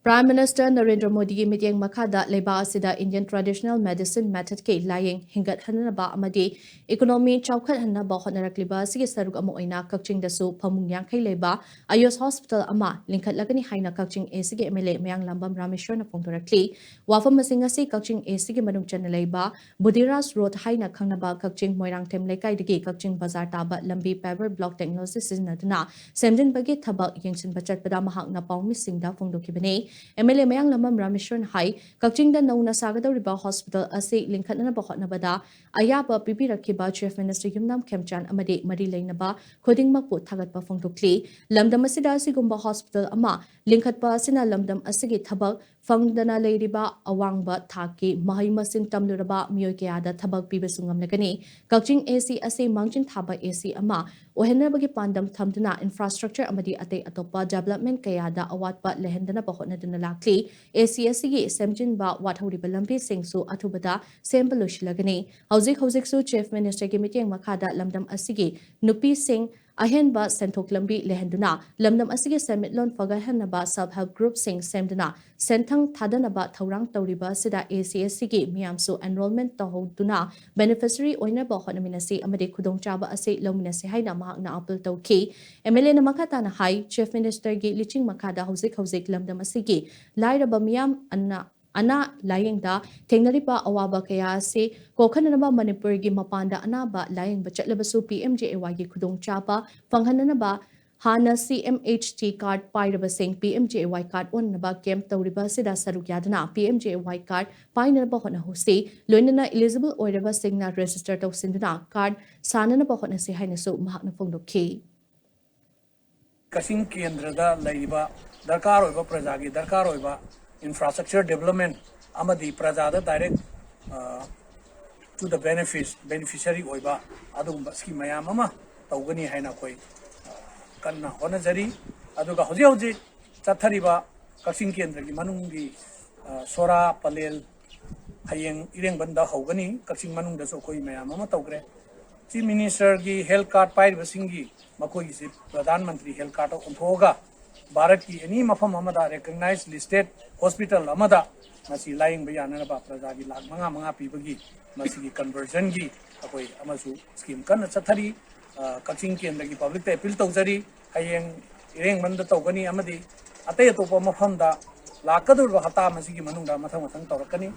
Prime Minister Narendra Modi ki mityeng makhada leba asida Indian traditional medicine method ke layeng hingat hanaba amadi economy chawkhat hanaba honarakliba sigi saruk amo oina kakching dasu phamung yangkhai leba Ayush Hospital ama lingkhat lagani haina kakching ACG MLA Mayang Lambam Rameshwar na phongdorakli wafam masing asi kakching ACG manung chan leba Budiras Road haina khangnaba kakching Moirang Them Lekai digi kakching bazar taba lambi paper block technology siznaduna semjin bagi thabak yengsin bachat pada mahak na pawmi singda phongdokibane MLA Mayang Lamam Rameshwar Hai, Kakchingda Nauna Sagadoriba Hospital, Asi Linkatana Bahotnabada, Ayaba Bibi Rakiba, Chief Minister Yumnam Kemchan, Amade Mari Lainaba, Koding Mapu Tagat Bafong Tukli, Lamdam Asida Sigumba Hospital Ama, Linkatpa Sina Lamdam Asigi Tabak, Fangdana Ladiba, Awangba Taki, Mahimasin Tamluraba, Myokeada, Tabak Bibasungam Nagani, Kakching AC Asi Mangjin Taba AC Ama, Ohenabagi Pandam Tamdana Infrastructure Amadi Ate Atopa Development Kayada Awatpa Lehendana Bahotna Lakli, ACSC Semjin Ba Wathori Balampi Singh Su Atubada, Sembalush Lagani, Hauzik Su Chief Minister Gimiting Makada Lamdam Asigi, Nupi Singh, Ahenba Sentok Lambi Lehenduna, Lamdam Asigi Semitlon Fagahanaba Self Help Group Singh Semduna, Sentang Tadanaba Taurang Tauriba Sida ACSC Miamsu Enrollment Tahoduna, Beneficiary Oina Bahonaminasi Amade Kudong Chaba Ase Lominasi Haina Mahakna Apple Toki, Emile Makata na Hai, Chief Minister Gi Liching Makada Hauzik Lamdam Asigi, Laira Bamiam Ana Layingda, Tengnaripa Awaba Kaya se, Kokanaba Manipuri gi Mapanda Anaba, Lying Bachatlabasu PMJAY gi Kudong Chapa, Fanghanaba, Hana CMHT card Piraba Sing PMJAY card on Naba Kem Tauriba Sida Sarukyadana, PMJAY card, Pinaba Hona Hose, Lunana Elizabeth Oiraba Singna registered of Sinduna card, Sanana Bahona Se Hainaso Mahakna Fondo K. Kasing Kendrada Laiba, Dakar over Prajagi, Dakar over infrastructure development, Amadi Prajada direct to the beneficiary Oiba, Adum Baski Mayamama, Tawani Hainakoi, Kana Honazari, Aduga Hoji, Tatariba, Kasing Kendra, Manungi, Sora, Palel, Hayeng, Ireng Banda Hogani, Kasing Manung the Sokoi Mayamama Togre, Chief Minister Gi Health Card Pai Vasingi. Makoi is Pradhan Mantri Health Card of Onthoga, Bharat ki any Mafam Amada recognized listed hospital Amada, Masi lying Bayanaba Pradagi Lag Manga Pibagi, Masi conversion gi, Akoi Amasu scheme Kan Satari, Kachinki and the public appeal Tozari, Hayeng Ireng Manda Togani Amadi, Atayatopa Mafamda, Lakadur Hata Masiki Manunda Matamatan Torakani,